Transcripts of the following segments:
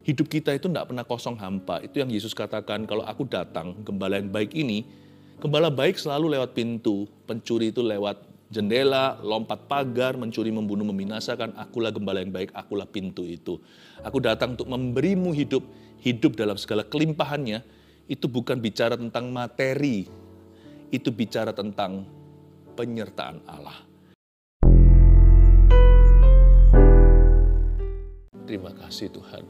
Hidup kita itu tidak pernah kosong hampa. Itu yang Yesus katakan, kalau aku datang, gembala yang baik ini, gembala baik selalu lewat pintu, pencuri itu lewat jendela, lompat pagar, mencuri, membunuh, membinasakan. Akulah gembala yang baik, akulah pintu itu. Aku datang untuk memberimu hidup, hidup dalam segala kelimpahannya. Itu bukan bicara tentang materi, itu bicara tentang penyertaan Allah. Terima kasih Tuhan.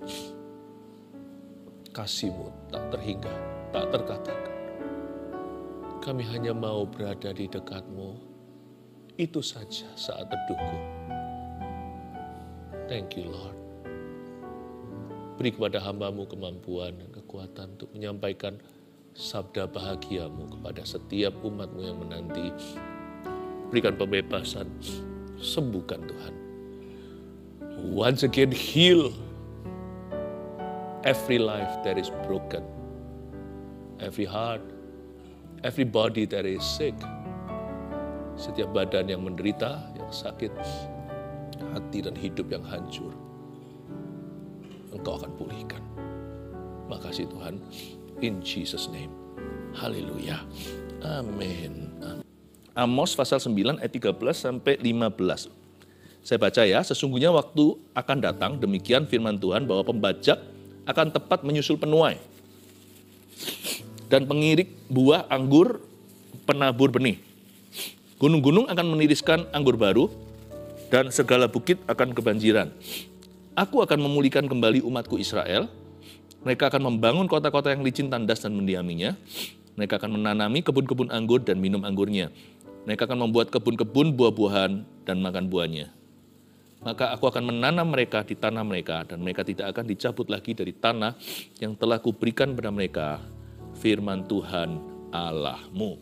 Kasih-Mu tak terhingga, tak terkatakan. Kami hanya mau berada di dekat-Mu. Itu saja saat teduhku. Thank you Lord. Beri kepada hamba-Mu kemampuan dan kekuatan untuk menyampaikan sabda bahagia-Mu kepada setiap umat-Mu yang menanti. Berikan pembebasan, sembuhkan Tuhan. Once again heal every life that is broken, every heart, every body that is sick. Setiap badan yang menderita, yang sakit, hati dan hidup yang hancur, Engkau akan pulihkan. Makasih Tuhan, in Jesus name. Haleluya. Amin. Amos pasal 9 ayat 13 sampai 15. Saya baca ya, sesungguhnya waktu akan datang, demikian firman Tuhan, bahwa pembajak akan tepat menyusul penuai. Dan pengirik buah anggur penabur benih. Gunung-gunung akan meniriskan anggur baru, dan segala bukit akan kebanjiran. Aku akan memulihkan kembali umatku Israel. Mereka akan membangun kota-kota yang licin, tandas dan mendiaminya. Mereka akan menanami kebun-kebun anggur dan minum anggurnya. Mereka akan membuat kebun-kebun buah-buahan dan makan buahnya. Maka aku akan menanam mereka di tanah mereka, dan mereka tidak akan dicabut lagi dari tanah yang telah kuberikan kepada mereka, firman Tuhan Allahmu.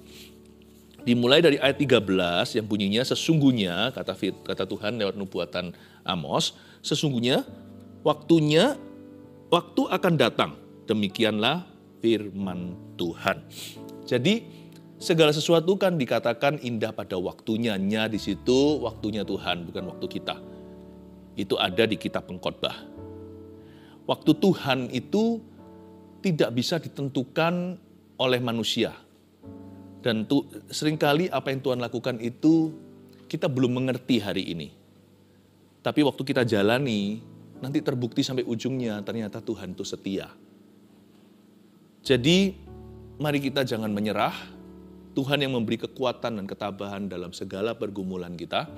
Dimulai dari ayat 13 yang bunyinya, sesungguhnya, kata Tuhan lewat nubuatan Amos, sesungguhnya waktu akan datang, demikianlah firman Tuhan. Jadi segala sesuatu kan dikatakan indah pada waktunya, di situ waktunya Tuhan, bukan waktu kita. Itu ada di kitab Pengkhotbah. Waktu Tuhan itu tidak bisa ditentukan oleh manusia. Dan seringkali apa yang Tuhan lakukan itu kita belum mengerti hari ini. Tapi waktu kita jalani, nanti terbukti sampai ujungnya ternyata Tuhan itu setia. Jadi mari kita jangan menyerah. Tuhan yang memberi kekuatan dan ketabahan dalam segala pergumulan kita.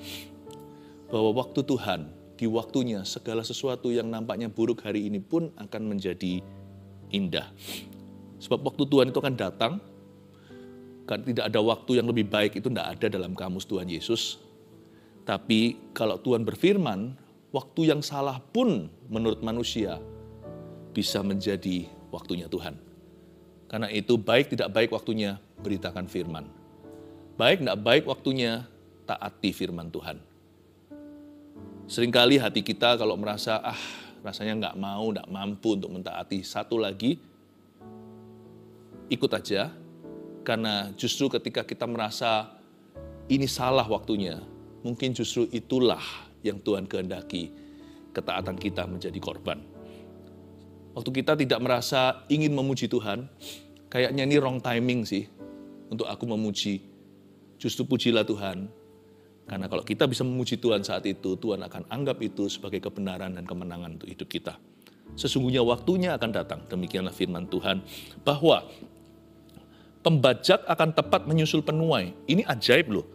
Bahwa waktu Tuhan, di waktunya segala sesuatu yang nampaknya buruk hari ini pun akan menjadi indah. Sebab waktu Tuhan itu akan datang. Kan tidak ada waktu yang lebih baik, itu tidak ada dalam kamus Tuhan Yesus. Tapi kalau Tuhan berfirman, waktu yang salah pun menurut manusia bisa menjadi waktunya Tuhan. Karena itu baik tidak baik waktunya, beritakan firman. Baik tidak baik waktunya, taati firman Tuhan. Seringkali hati kita kalau merasa, rasanya nggak mau, nggak mampu untuk mentaati satu lagi, ikut aja. Karena justru ketika kita merasa ini salah waktunya, mungkin justru itulah yang Tuhan kehendaki, ketaatan kita menjadi korban. Waktu kita tidak merasa ingin memuji Tuhan, kayaknya ini wrong timing sih untuk aku memuji. Justru pujilah Tuhan. Karena kalau kita bisa memuji Tuhan saat itu, Tuhan akan anggap itu sebagai kebenaran dan kemenangan untuk hidup kita. Sesungguhnya waktunya akan datang, demikianlah firman Tuhan, bahwa pembajak akan tepat menyusul penuai. Ini ajaib loh.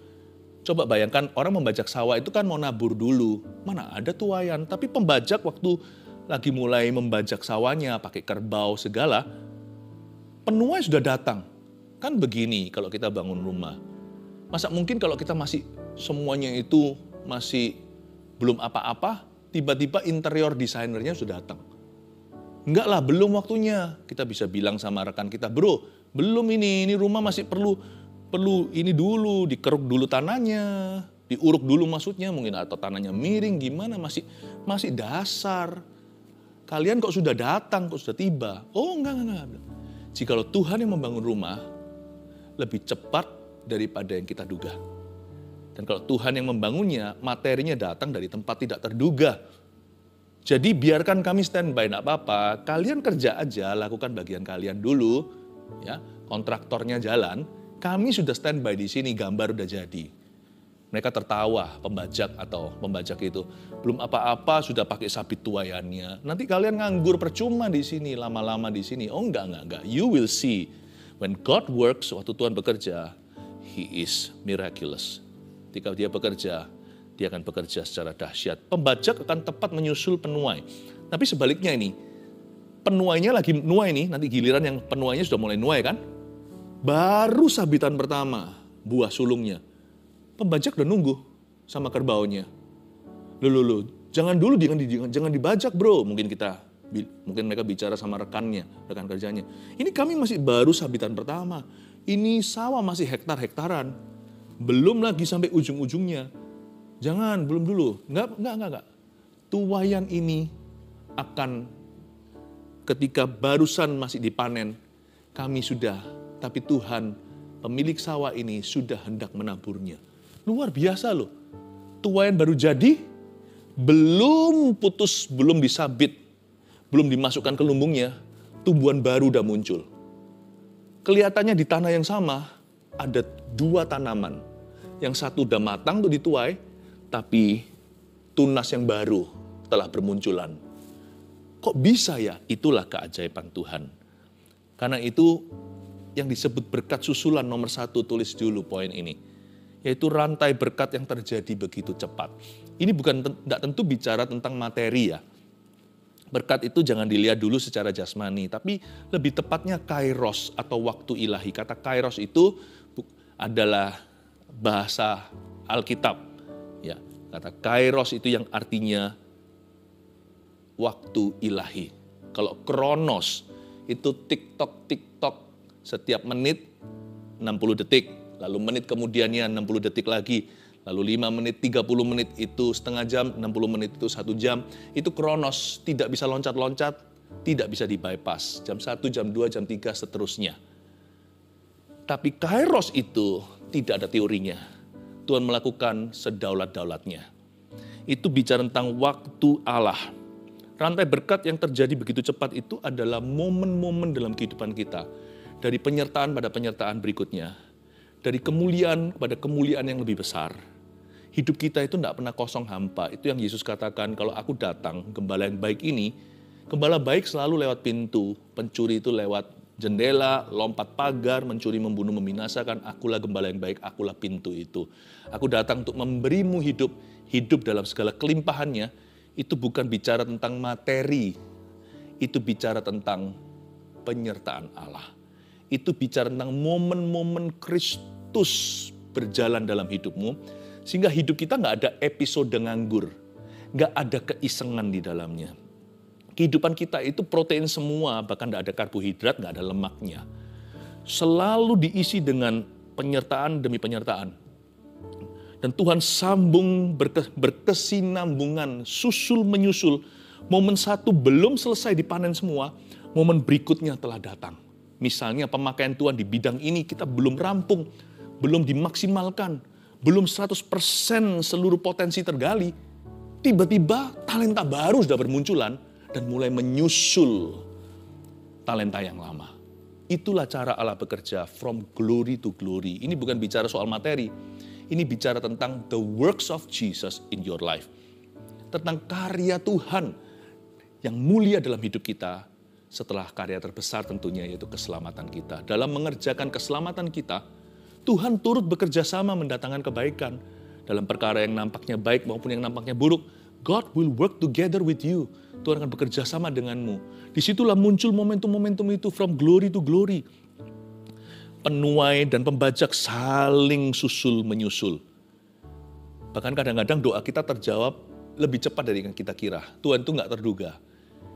Coba bayangkan orang membajak sawah itu kan mau nabur dulu. Mana ada tuayan, tapi pembajak waktu lagi mulai membajak sawahnya, pakai kerbau segala, penuai sudah datang. Kan begini kalau kita bangun rumah. Masa mungkin kalau kita masih semuanya itu masih belum apa-apa, tiba-tiba interior desainernya sudah datang. Enggak lah, belum waktunya. Kita bisa bilang sama rekan kita, bro, belum ini rumah masih perlu ini dulu, dikeruk dulu tanahnya, diuruk dulu maksudnya, mungkin atau tanahnya miring gimana, masih dasar. Kalian kok sudah datang, kok sudah tiba? Oh enggak. Jikalau Tuhan yang membangun rumah, lebih cepat daripada yang kita duga. Dan kalau Tuhan yang membangunnya, materinya datang dari tempat tidak terduga. Jadi biarkan kami standby, enggak apa-apa. Kalian kerja aja, lakukan bagian kalian dulu. Ya, kontraktornya jalan, kami sudah standby di sini, gambar udah jadi. Mereka tertawa, pembajak itu. Belum apa-apa sudah pakai sabit tuayannya. Nanti kalian nganggur percuma di sini, lama-lama di sini. Oh enggak. You will see. When God works, waktu Tuhan bekerja, He is miraculous. Ketika dia bekerja, dia akan bekerja secara dahsyat. Pembajak akan tepat menyusul penuai. Tapi sebaliknya ini, penuainya lagi nuai nih, nanti giliran yang penuainya sudah mulai nuai kan. Baru sabitan pertama, buah sulungnya. Pembajak udah nunggu sama kerbaunya. Loh, jangan dibajak bro. Mungkin mereka bicara sama rekan kerjanya. Ini kami masih baru sabitan pertama. Ini sawah masih hektar-hektaran. Belum lagi sampai ujung-ujungnya. Jangan, belum dulu. Enggak. Tuaian ini akan ketika barusan masih dipanen, tapi Tuhan, pemilik sawah ini sudah hendak menaburnya. Luar biasa loh. Tuaian baru jadi, belum putus, belum disabit, belum dimasukkan ke lumbungnya, tumbuhan baru udah muncul. Kelihatannya di tanah yang sama, ada 2 tanaman. Yang satu udah matang untuk dituai, tapi tunas yang baru telah bermunculan. Kok bisa ya? Itulah keajaiban Tuhan. Karena itu yang disebut berkat susulan nomor 1, tulis dulu poin ini. Yaitu rantai berkat yang terjadi begitu cepat. Ini tidak tentu bicara tentang materi ya. Berkat itu jangan dilihat dulu secara jasmani, tapi lebih tepatnya kairos atau waktu ilahi. Kata kairos itu adalah bahasa Alkitab. Ya, kata kairos itu yang artinya waktu ilahi. Kalau kronos itu TikTok setiap menit 60 detik. Lalu menit kemudiannya 60 detik lagi, lalu 5 menit, 30 menit itu setengah jam, 60 menit itu 1 jam. Itu kronos, tidak bisa loncat-loncat, tidak bisa di-bypass. Jam 1, jam 2, jam 3, seterusnya. Tapi kairos itu tidak ada teorinya. Tuhan melakukan sedaulat-daulatnya. Itu bicara tentang waktu Allah. Rantai berkat yang terjadi begitu cepat itu adalah momen-momen dalam kehidupan kita. Dari penyertaan pada penyertaan berikutnya. Dari kemuliaan kepada kemuliaan yang lebih besar. Hidup kita itu tidak pernah kosong hampa. Itu yang Yesus katakan, kalau aku datang, gembala yang baik ini, gembala baik selalu lewat pintu, pencuri itu lewat jendela, lompat pagar, mencuri, membunuh, membinasakan. Akulah gembala yang baik, akulah pintu itu. Aku datang untuk memberimu hidup dalam segala kelimpahannya. Itu bukan bicara tentang materi, itu bicara tentang penyertaan Allah. Itu bicara tentang momen-momen Kristus berjalan dalam hidupmu, sehingga hidup kita nggak ada episode nganggur, nggak ada keisengan di dalamnya. Kehidupan kita itu protein semua, bahkan nggak ada karbohidrat, nggak ada lemaknya. Selalu diisi dengan penyertaan demi penyertaan. Dan Tuhan sambung berkesinambungan, susul menyusul. Momen satu belum selesai dipanen semua, momen berikutnya telah datang. Misalnya pemakaian Tuhan di bidang ini kita belum rampung, belum dimaksimalkan, belum 100% seluruh potensi tergali. Tiba-tiba talenta baru sudah bermunculan dan mulai menyusul talenta yang lama. Itulah cara Allah bekerja from glory to glory. Ini bukan bicara soal materi, ini bicara tentang the works of Jesus in your life. Tentang karya Tuhan yang mulia dalam hidup kita. Setelah karya terbesar tentunya yaitu keselamatan kita. Dalam mengerjakan keselamatan kita, Tuhan turut bekerja sama mendatangkan kebaikan. Dalam perkara yang nampaknya baik maupun yang nampaknya buruk, God will work together with you. Tuhan akan bekerja sama denganmu. Disitulah muncul momentum-momentum itu from glory to glory. Penuai dan pembajak saling susul menyusul. Bahkan kadang-kadang doa kita terjawab lebih cepat dari yang kita kira. Tuhan itu nggak terduga.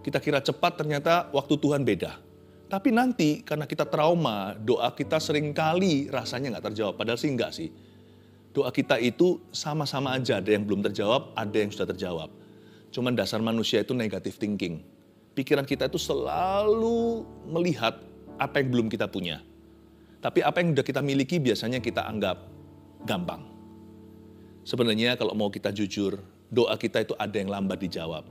Kita kira cepat, ternyata waktu Tuhan beda. Tapi nanti karena kita trauma, doa kita seringkali rasanya nggak terjawab. Padahal sih enggak sih. Doa kita itu sama-sama aja, ada yang belum terjawab, ada yang sudah terjawab. Cuman dasar manusia itu negative thinking. Pikiran kita itu selalu melihat apa yang belum kita punya. Tapi apa yang sudah kita miliki biasanya kita anggap gampang. Sebenarnya kalau mau kita jujur, doa kita itu ada yang lambat dijawab.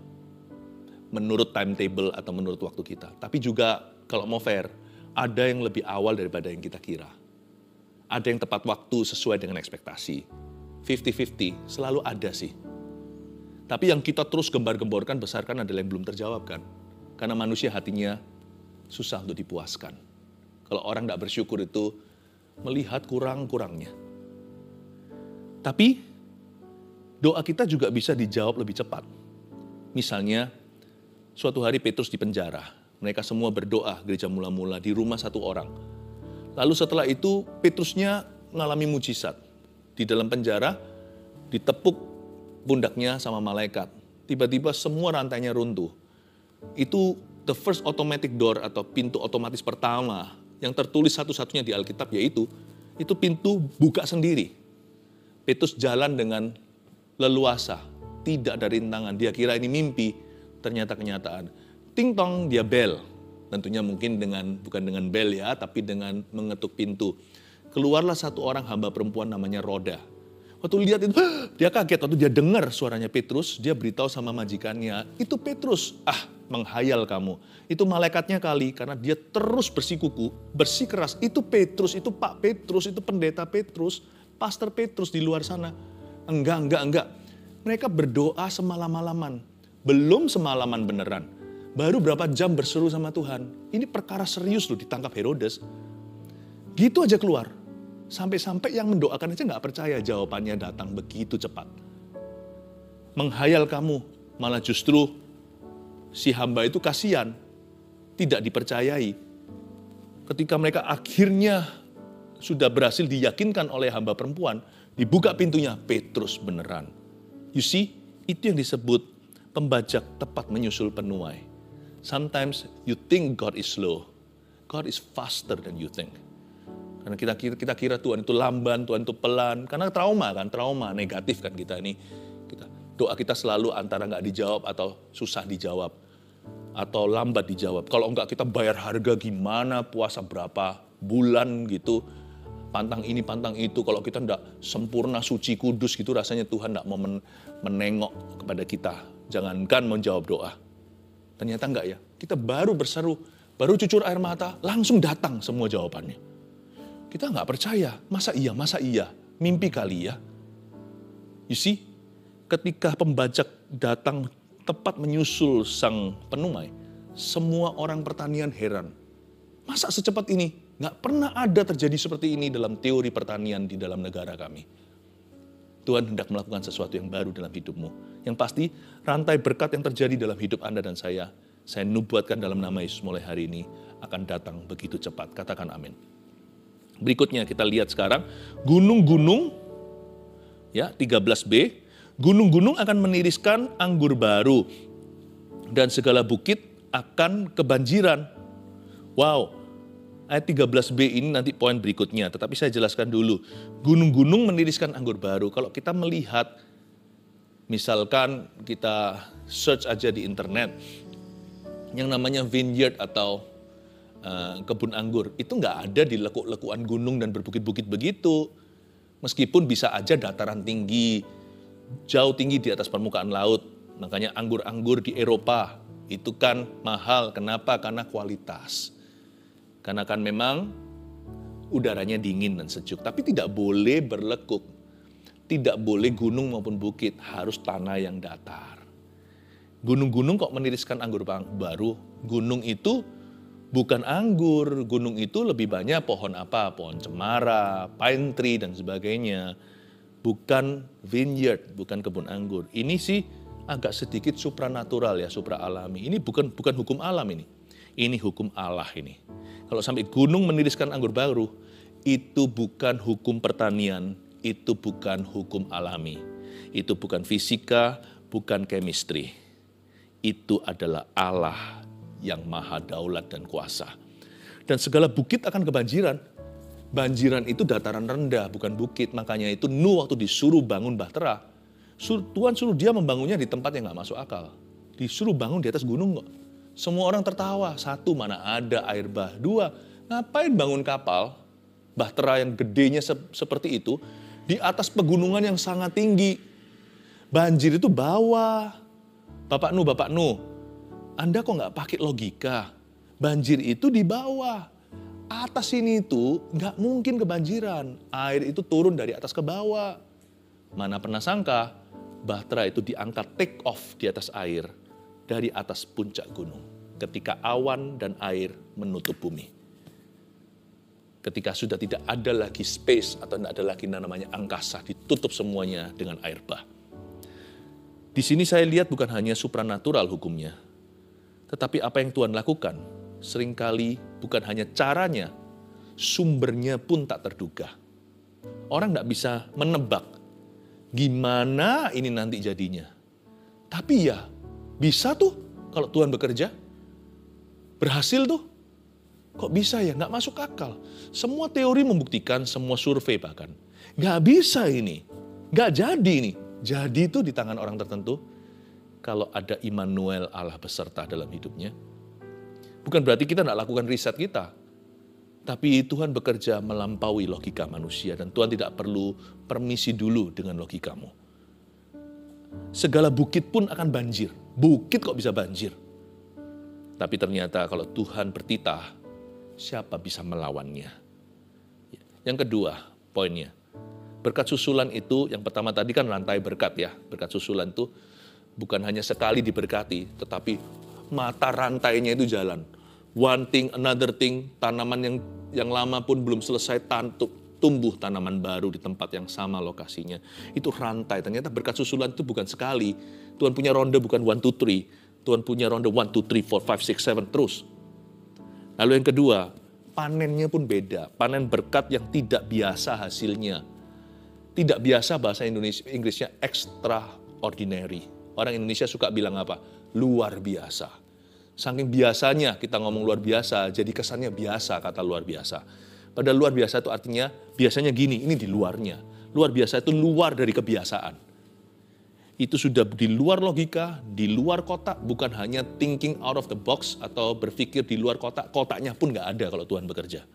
menurut timetable atau menurut waktu kita. Tapi juga kalau mau fair, ada yang lebih awal daripada yang kita kira. Ada yang tepat waktu sesuai dengan ekspektasi. 50-50 selalu ada sih. Tapi yang kita terus gembar-gemborkan, besarkan adalah yang belum terjawab kan. Karena manusia hatinya susah untuk dipuaskan. Kalau orang tidak bersyukur itu melihat kurang-kurangnya. Tapi doa kita juga bisa dijawab lebih cepat. Misalnya, suatu hari Petrus di penjara. Mereka semua berdoa, gereja mula-mula di rumah satu orang. Lalu setelah itu Petrusnya mengalami mujizat. Di dalam penjara, ditepuk pundaknya sama malaikat. Tiba-tiba semua rantainya runtuh. Itu the first automatic door atau pintu otomatis pertama yang tertulis satu-satunya di Alkitab, yaitu itu pintu buka sendiri. Petrus jalan dengan leluasa, tidak ada rintangan. Dia kira ini mimpi, ternyata kenyataan. Ting tong, dia bel. Tentunya mungkin bukan dengan bel ya, tapi dengan mengetuk pintu. Keluarlah satu orang hamba perempuan namanya Roda. Waktu lihat itu, dia kaget. Waktu dia dengar suaranya Petrus, dia beritahu sama majikannya, itu Petrus. Menghayal kamu. Itu malaikatnya kali, karena dia terus bersikuku, bersikeras. Itu Petrus, itu Pak Petrus, itu pendeta Petrus, Pastor Petrus di luar sana. Enggak. Mereka berdoa semalam-malaman. Belum semalaman beneran. Baru berapa jam berseru sama Tuhan. Ini perkara serius loh, ditangkap Herodes. Gitu aja keluar. Sampai-sampai yang mendoakan aja gak percaya jawabannya datang begitu cepat. Menghayal kamu, malah justru si hamba itu kasihan. Tidak dipercayai. Ketika mereka akhirnya sudah berhasil diyakinkan oleh hamba perempuan, dibuka pintunya, Petrus beneran. You see, itu yang disebut pembajak tepat menyusul penuai. Sometimes you think God is slow. God is faster than you think. Karena kita kira Tuhan itu lamban, Tuhan itu pelan. Karena trauma negatif kan kita ini. Doa kita selalu antara nggak dijawab atau susah dijawab. Atau lambat dijawab. Kalau enggak kita bayar harga gimana, puasa berapa bulan gitu. Pantang ini, pantang itu. Kalau kita enggak sempurna, suci, kudus gitu, rasanya Tuhan enggak mau menengok kepada kita. Jangankan menjawab doa. Ternyata enggak ya. Kita baru berseru, baru cucur air mata, langsung datang semua jawabannya. Kita enggak percaya. Masa iya? Mimpi kali ya. You see, ketika pembajak datang tepat menyusul sang penuai, semua orang pertanian heran. Masa secepat ini? Nggak pernah ada terjadi seperti ini dalam teori pertanian di dalam negara kami. Tuhan hendak melakukan sesuatu yang baru dalam hidupmu. Yang pasti, rantai berkat yang terjadi dalam hidup Anda dan saya nubuatkan dalam nama Yesus mulai hari ini, akan datang begitu cepat. Katakan amin. Berikutnya kita lihat sekarang, gunung-gunung, ya 13b, gunung-gunung akan meniriskan anggur baru, dan segala bukit akan kebanjiran. Wow, ayat 13b ini nanti poin berikutnya, tetapi saya jelaskan dulu. Gunung-gunung meniriskan anggur baru. Kalau kita melihat, misalkan kita search aja di internet, yang namanya vineyard atau kebun anggur, itu nggak ada di lekuk-lekuan gunung dan berbukit-bukit begitu. Meskipun bisa aja dataran tinggi, jauh tinggi di atas permukaan laut. Makanya anggur-anggur di Eropa itu kan mahal. Kenapa? Karena kualitas. Karena kan memang udaranya dingin dan sejuk. Tapi tidak boleh berlekuk. Tidak boleh gunung maupun bukit. Harus tanah yang datar. Gunung-gunung kok meniriskan anggur baru? Gunung itu bukan anggur. Gunung itu lebih banyak pohon apa? Pohon cemara, pine tree dan sebagainya. Bukan vineyard, bukan kebun anggur. Ini sih agak sedikit supranatural ya, supra alami. Ini bukan hukum alam ini. Ini hukum Allah ini. Kalau sampai gunung meniriskan anggur baru, itu bukan hukum pertanian, itu bukan hukum alami. Itu bukan fisika, bukan chemistry. Itu adalah Allah yang maha daulat dan kuasa. Dan segala bukit akan kebanjiran. Banjiran itu dataran rendah, bukan bukit. Makanya itu Nuh waktu disuruh bangun Bahtera, Tuhan suruh dia membangunnya di tempat yang gak masuk akal. Disuruh bangun di atas gunung kok. Semua orang tertawa. Satu, mana ada air bah. Dua, ngapain bangun kapal, Bahtera yang gedenya seperti itu, di atas pegunungan yang sangat tinggi. Banjir itu bawah. Bapak Nuh, Anda kok nggak pakai logika? Banjir itu di bawah. Atas sini itu nggak mungkin kebanjiran. Air itu turun dari atas ke bawah. Mana pernah sangka, Bahtera itu diangkat take off di atas air dari atas puncak gunung. Ketika awan dan air menutup bumi. Ketika sudah tidak ada lagi space atau tidak ada lagi namanya angkasa, ditutup semuanya dengan air bah. Di sini saya lihat bukan hanya supranatural hukumnya, tetapi apa yang Tuhan lakukan seringkali bukan hanya caranya, sumbernya pun tak terduga. Orang tidak bisa menebak gimana ini nanti jadinya. Tapi ya bisa tuh kalau Tuhan bekerja. Berhasil tuh. Kok bisa ya? Nggak masuk akal. Semua teori membuktikan, semua survei bahkan. Nggak bisa ini. Nggak jadi ini. Jadi itu di tangan orang tertentu kalau ada Immanuel Allah beserta dalam hidupnya. Bukan berarti kita nggak lakukan riset kita. Tapi Tuhan bekerja melampaui logika manusia dan Tuhan tidak perlu permisi dulu dengan logikamu. Segala bukit pun akan banjir. Bukit kok bisa banjir? Tapi ternyata kalau Tuhan bertitah, siapa bisa melawannya? Yang kedua, poinnya. Berkat susulan itu, yang pertama tadi kan rantai berkat ya. Berkat susulan itu bukan hanya sekali diberkati, tetapi mata rantainya itu jalan. One thing, another thing, tanaman yang lama pun belum selesai tumbuh tanaman baru di tempat yang sama lokasinya. Itu rantai, ternyata berkat susulan itu bukan sekali. Tuhan punya ronde bukan 1, 2, 3. Tuhan punya ronde 1, 2, 3, 4, 5, 6, 7 terus. Lalu yang kedua, panennya pun beda. Panen berkat yang tidak biasa hasilnya. Tidak biasa bahasa Inggrisnya extraordinary. Orang Indonesia suka bilang apa? Luar biasa. Saking biasanya kita ngomong luar biasa, jadi kesannya biasa kata luar biasa. Padahal luar biasa itu artinya biasanya gini, ini di luarnya. Luar biasa itu luar dari kebiasaan. Itu sudah di luar logika, di luar kotak, bukan hanya thinking out of the box atau berpikir di luar kotak, kotaknya pun nggak ada kalau Tuhan bekerja.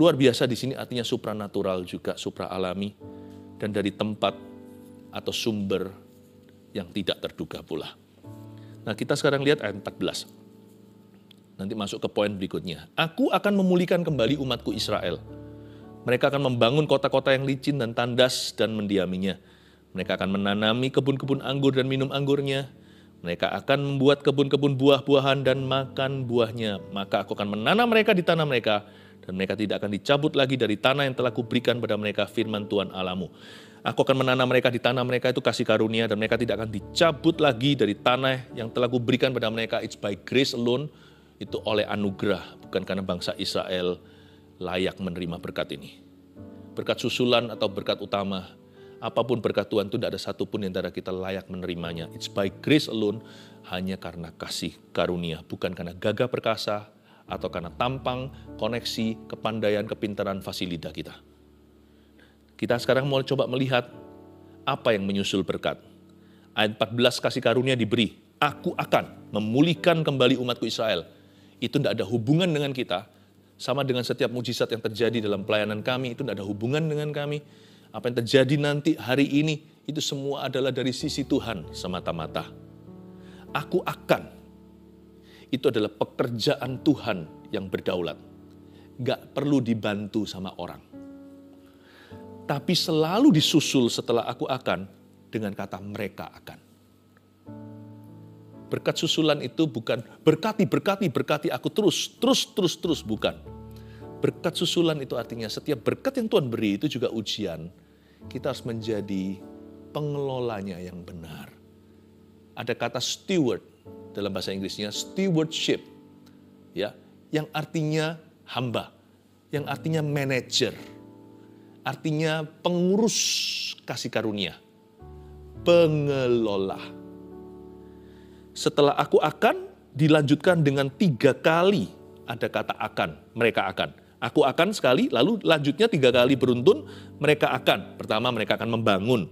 Luar biasa di sini artinya supranatural juga, supra alami, dan dari tempat atau sumber yang tidak terduga pula. Nah, kita sekarang lihat ayat 14. Nanti masuk ke poin berikutnya. Aku akan memulihkan kembali umatku Israel. Mereka akan membangun kota-kota yang licin dan tandas dan mendiaminya. Mereka akan menanami kebun-kebun anggur dan minum anggurnya. Mereka akan membuat kebun-kebun buah-buahan dan makan buahnya. Maka aku akan menanam mereka di tanah mereka, dan mereka tidak akan dicabut lagi dari tanah yang telah kuberikan pada mereka, firman Tuhan Allahmu. Aku akan menanam mereka di tanah mereka, itu kasih karunia, dan mereka tidak akan dicabut lagi dari tanah yang telah kuberikan pada mereka. It's by grace alone, itu oleh anugerah, bukan karena bangsa Israel layak menerima berkat ini. Berkat susulan atau berkat utama, apapun berkat Tuhan itu tidak ada satupun yang antara kita layak menerimanya. It's by grace alone, hanya karena kasih karunia, bukan karena gagah perkasa atau karena tampang, koneksi, kepandaian, kepintaran, fasilita kita. Kita sekarang mau coba melihat apa yang menyusul berkat. Ayat 14 kasih karunia diberi. Aku akan memulihkan kembali umatku Israel. Itu tidak ada hubungan dengan kita. Sama dengan setiap mujizat yang terjadi dalam pelayanan kami, itu tidak ada hubungan dengan kami. Apa yang terjadi nanti hari ini, itu semua adalah dari sisi Tuhan semata-mata. Aku akan. Itu adalah pekerjaan Tuhan yang berdaulat. Gak perlu dibantu sama orang. Tapi selalu disusul setelah aku akan dengan kata mereka akan. Berkat susulan itu bukan berkati aku terus, bukan. Berkat susulan itu artinya setiap berkat yang Tuhan beri itu juga ujian. Kita harus menjadi pengelolanya yang benar. Ada kata steward dalam bahasa Inggrisnya, stewardship, ya, yang artinya hamba, yang artinya manager, artinya pengurus kasih karunia, pengelola. Setelah aku akan, dilanjutkan dengan 3 kali ada kata akan, mereka akan. Aku akan sekali, lalu lanjutnya 3 kali beruntun, mereka akan. Pertama mereka akan membangun,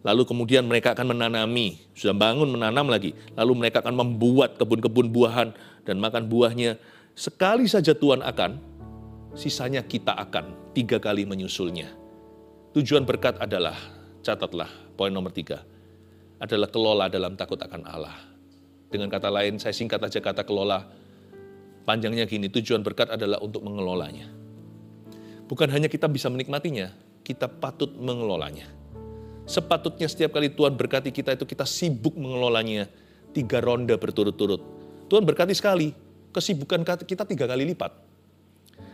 lalu kemudian mereka akan menanami, sudah bangun menanam lagi, lalu mereka akan membuat kebun-kebun buahan dan makan buahnya. Sekali saja Tuhan akan, sisanya kita akan, 3 kali menyusulnya. Tujuan berkat adalah, catatlah poin nomor 3. adalah kelola dalam takut akan Allah. Dengan kata lain, saya singkat aja kata kelola. Panjangnya gini, tujuan berkat adalah untuk mengelolanya. Bukan hanya kita bisa menikmatinya, kita patut mengelolanya. Sepatutnya setiap kali Tuhan berkati kita itu kita sibuk mengelolanya 3 ronde berturut-turut. Tuhan berkati sekali, kesibukan kita 3 kali lipat.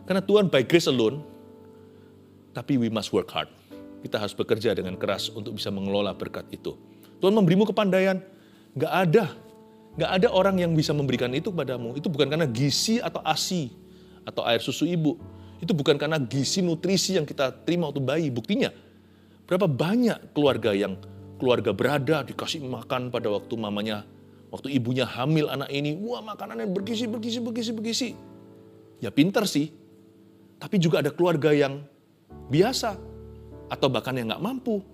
Karena Tuhan by grace alone, tapi we must work hard. Kita harus bekerja dengan keras untuk bisa mengelola berkat itu. Tuhan memberimu kepandaian, nggak ada orang yang bisa memberikan itu kepadamu. Itu bukan karena gizi atau ASI atau air susu ibu. Itu bukan karena gizi nutrisi yang kita terima waktu bayi. Buktinya, berapa banyak keluarga berada dikasih makan pada waktu mamanya, waktu ibunya hamil anak ini. Wah, makanannya bergizi. Ya pinter sih. Tapi juga ada keluarga yang biasa atau bahkan yang nggak mampu.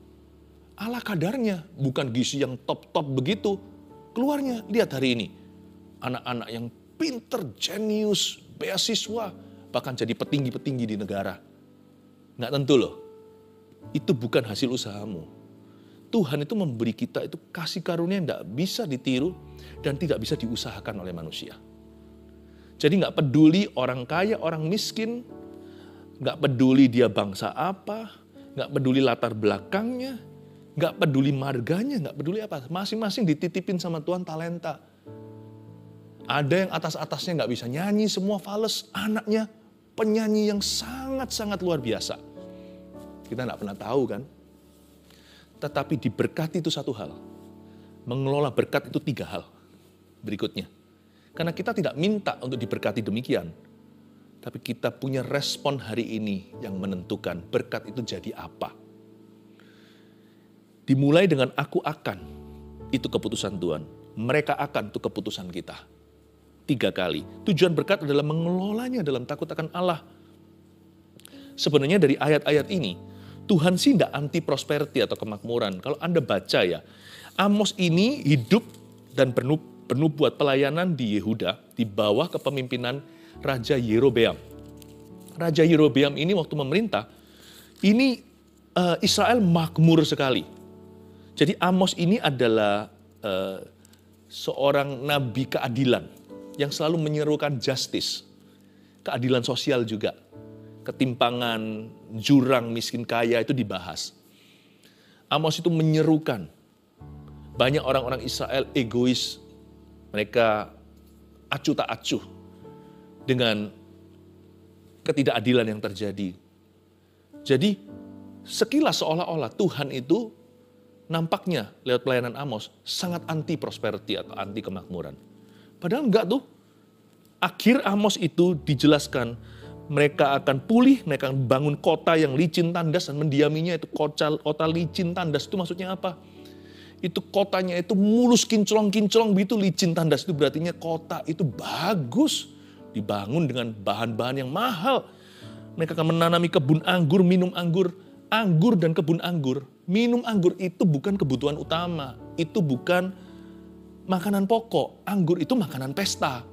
Ala kadarnya, bukan gizi yang top-top begitu. Keluarnya, lihat hari ini. Anak-anak yang pinter, jenius, beasiswa, bahkan jadi petinggi-petinggi di negara. Nggak tentu loh. Itu bukan hasil usahamu. Tuhan itu memberi kita itu kasih karunia yang nggak bisa ditiru dan tidak bisa diusahakan oleh manusia. Jadi nggak peduli orang kaya, orang miskin, nggak peduli dia bangsa apa, nggak peduli latar belakangnya, nggak peduli marganya, nggak peduli apa. Masing-masing dititipin sama Tuhan talenta. Ada yang atas-atasnya nggak bisa nyanyi, semua fales. Anaknya penyanyi yang sangat-sangat luar biasa. Kita nggak pernah tahu kan. Tetapi diberkati itu satu hal. Mengelola berkat itu 3 hal berikutnya. Karena kita tidak minta untuk diberkati demikian. Tapi kita punya respon hari ini yang menentukan berkat itu jadi apa. Dimulai dengan aku akan, itu keputusan Tuhan. Mereka akan, itu keputusan kita. 3 kali. Tujuan berkat adalah mengelolanya dalam takut akan Allah. Sebenarnya dari ayat-ayat ini, Tuhan sih tidak anti prosperity atau kemakmuran. Kalau Anda baca ya, Amos ini hidup dan bernubuat pelayanan di Yehuda di bawah kepemimpinan Raja Yerobeam. Raja Yerobeam ini waktu memerintah, ini Israel makmur sekali. Jadi Amos ini adalah seorang nabi keadilan yang selalu menyerukan justice, keadilan sosial juga. Ketimpangan, jurang, miskin kaya itu dibahas. Amos itu menyerukan. Banyak orang-orang Israel egois, mereka acuh tak acuh dengan ketidakadilan yang terjadi. Jadi sekilas seolah-olah Tuhan itu nampaknya lewat pelayanan Amos sangat anti prosperity atau anti kemakmuran. Padahal enggak tuh. Akhir Amos itu dijelaskan mereka akan pulih, mereka akan bangun kota yang licin tandas dan mendiaminya. Itu kota licin tandas itu maksudnya apa? Itu kotanya itu mulus kinclong-kinclong begitu, licin tandas itu berarti kota itu bagus. Dibangun dengan bahan-bahan yang mahal. Mereka akan menanami kebun anggur, minum anggur. Anggur dan kebun anggur. Minum anggur itu bukan kebutuhan utama. Itu bukan makanan pokok. Anggur itu makanan pesta.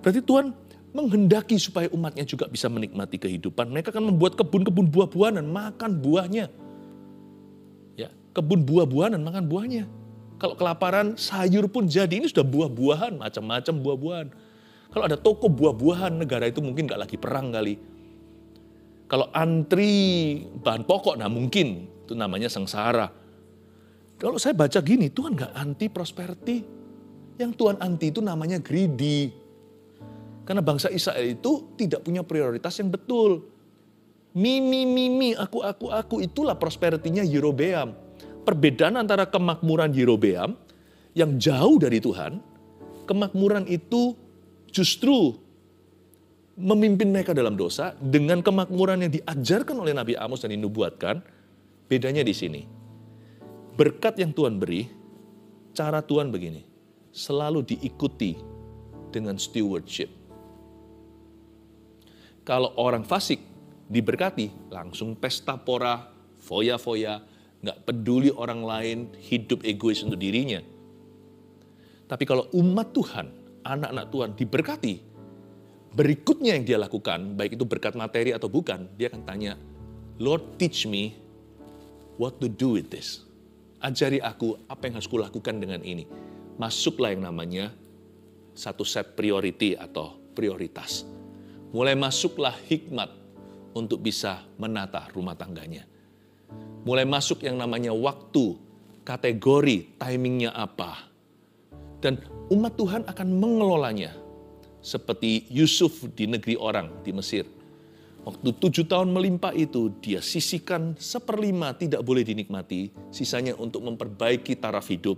Berarti Tuhan menghendaki supaya umatnya juga bisa menikmati kehidupan. Mereka akan membuat kebun-kebun buah-buahan dan makan buahnya. Ya, kebun buah-buahan dan makan buahnya. Kalau kelaparan, sayur pun jadi. Ini sudah buah-buahan, macam-macam buah-buahan. Kalau ada toko buah-buahan, negara itu mungkin gak lagi perang kali. Kalau antri bahan pokok, nah mungkin itu namanya sengsara. Kalau saya baca gini, Tuhan gak anti prosperity. Yang Tuhan anti itu namanya greedy. Karena bangsa Israel itu tidak punya prioritas yang betul. Mimi, aku, itulah prosperity-nya Yerobeam. Perbedaan antara kemakmuran Yerobeam yang jauh dari Tuhan, kemakmuran itu justru memimpin mereka dalam dosa dengan kemakmuran yang diajarkan oleh Nabi Amos dan dinubuatkan. Bedanya di sini. Berkat yang Tuhan beri, cara Tuhan begini, selalu diikuti dengan stewardship. Kalau orang fasik diberkati, langsung pesta pora, foya-foya, nggak peduli orang lain, hidup egois untuk dirinya. Tapi kalau umat Tuhan, anak-anak Tuhan diberkati, berikutnya yang dia lakukan, baik itu berkat materi atau bukan, dia akan tanya, Lord teach me what to do with this. ajari aku apa yang harus kulakukan dengan ini. Masuklah yang namanya satu set priority atau prioritas. Mulai masuklah hikmat untuk bisa menata rumah tangganya. Mulai masuk yang namanya waktu, kategori, timingnya apa. Dan umat Tuhan akan mengelolanya. Seperti Yusuf di negeri orang di Mesir. Waktu 7 tahun melimpah itu, dia sisihkan 1/5 tidak boleh dinikmati. Sisanya untuk memperbaiki taraf hidup.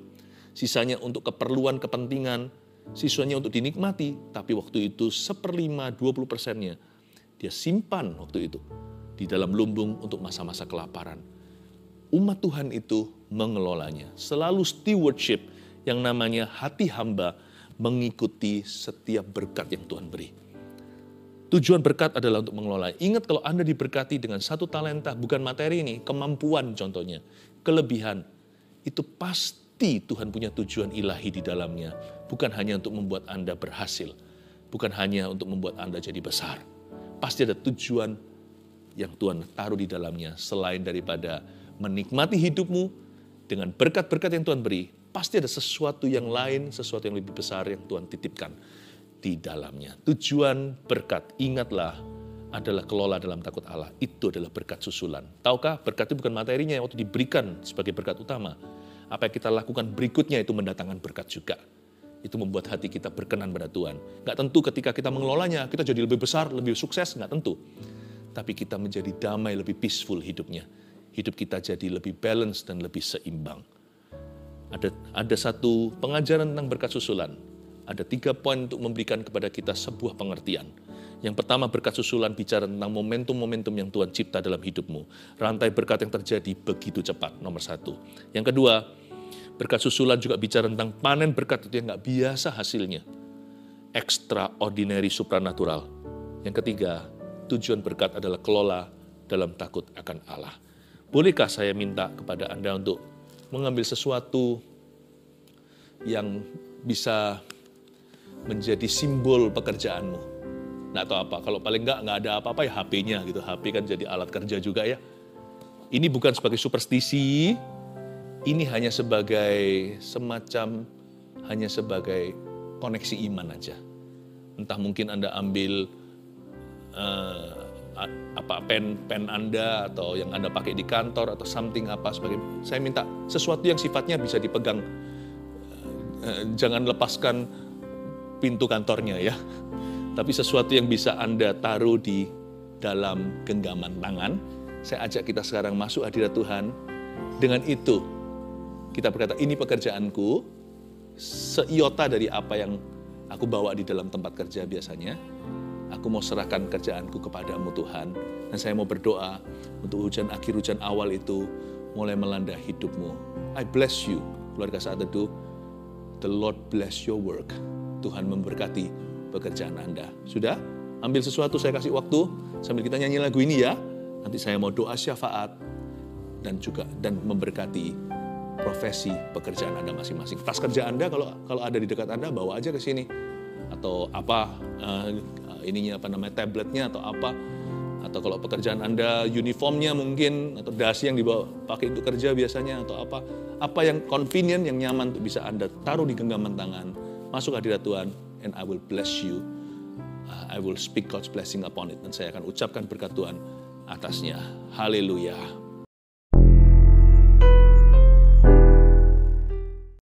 Sisanya untuk keperluan, kepentingan. Sisanya untuk dinikmati. Tapi waktu itu 1/5, 20%-nya dia simpan waktu itu. Di dalam lumbung untuk masa-masa kelaparan. Umat Tuhan itu mengelolanya. Selalu stewardship yang namanya hati hamba mengikuti setiap berkat yang Tuhan beri. Tujuan berkat adalah untuk mengelola. Ingat kalau Anda diberkati dengan 1 talenta, bukan materi ini, kemampuan contohnya, kelebihan. Itu pasti Tuhan punya tujuan ilahi di dalamnya. Bukan hanya untuk membuat Anda berhasil. Bukan hanya untuk membuat Anda jadi besar. Pasti ada tujuan yang Tuhan taruh di dalamnya. Selain daripada menikmati hidupmu dengan berkat-berkat yang Tuhan beri, pasti ada sesuatu yang lain, sesuatu yang lebih besar yang Tuhan titipkan di dalamnya. Tujuan berkat, ingatlah, adalah kelola dalam takut Allah. Itu adalah berkat susulan. Tahukah, berkat itu bukan materinya yang waktu diberikan sebagai berkat utama. Apa yang kita lakukan berikutnya itu mendatangkan berkat juga. Itu membuat hati kita berkenan pada Tuhan. Nggak tentu ketika kita mengelolanya, kita jadi lebih besar, lebih sukses, nggak tentu. Tapi kita menjadi damai, lebih peaceful hidupnya. Hidup kita jadi lebih balance dan lebih seimbang. Ada satu pengajaran tentang berkat susulan. Ada 3 poin untuk memberikan kepada kita sebuah pengertian. Yang pertama, berkat susulan bicara tentang momentum-momentum yang Tuhan cipta dalam hidupmu. Rantai berkat yang terjadi begitu cepat, nomor 1. Yang kedua, berkat susulan juga bicara tentang panen berkat itu yang nggak biasa hasilnya. Extraordinary, supranatural. Yang ketiga, tujuan berkat adalah kelola dalam takut akan Allah. Bolehkah saya minta kepada Anda untuk mengambil sesuatu yang bisa menjadi simbol pekerjaanmu? Nggak tahu apa, kalau paling nggak ada apa-apa ya HP-nya gitu. HP kan jadi alat kerja juga ya. Ini bukan sebagai superstisi, ini hanya sebagai semacam, hanya sebagai koneksi iman aja. Entah mungkin Anda ambil pen Anda atau yang Anda pakai di kantor atau something apa sebagai, saya minta sesuatu yang sifatnya bisa dipegang, jangan lepaskan pintu kantornya ya, tapi sesuatu yang bisa Anda taruh di dalam genggaman tangan. Saya ajak kita sekarang masuk hadirat Tuhan. Dengan itu kita berkata, ini pekerjaanku, seiota dari apa yang aku bawa di dalam tempat kerja biasanya. Aku mau serahkan kerjaanku kepadamu Tuhan. Dan saya mau berdoa untuk hujan akhir, hujan awal itu mulai melanda hidupmu. I bless you. Keluarga Saat Teduh, the Lord bless your work. Tuhan memberkati pekerjaan Anda. Sudah? Ambil sesuatu, saya kasih waktu. Sambil kita nyanyi lagu ini ya. Nanti saya mau doa syafaat. Dan memberkati profesi pekerjaan Anda masing-masing. Tas kerja Anda kalau ada di dekat Anda, bawa aja ke sini. Atau apa, tabletnya atau apa, atau kalau pekerjaan Anda uniformnya mungkin, atau dasi yang dibawa pakai untuk kerja biasanya, atau apa yang convenient, yang nyaman untuk bisa Anda taruh di genggaman tangan, masuk hadirat Tuhan, and I will bless you, I will speak God's blessing upon it, dan saya akan ucapkan berkat Tuhan atasnya. Haleluya.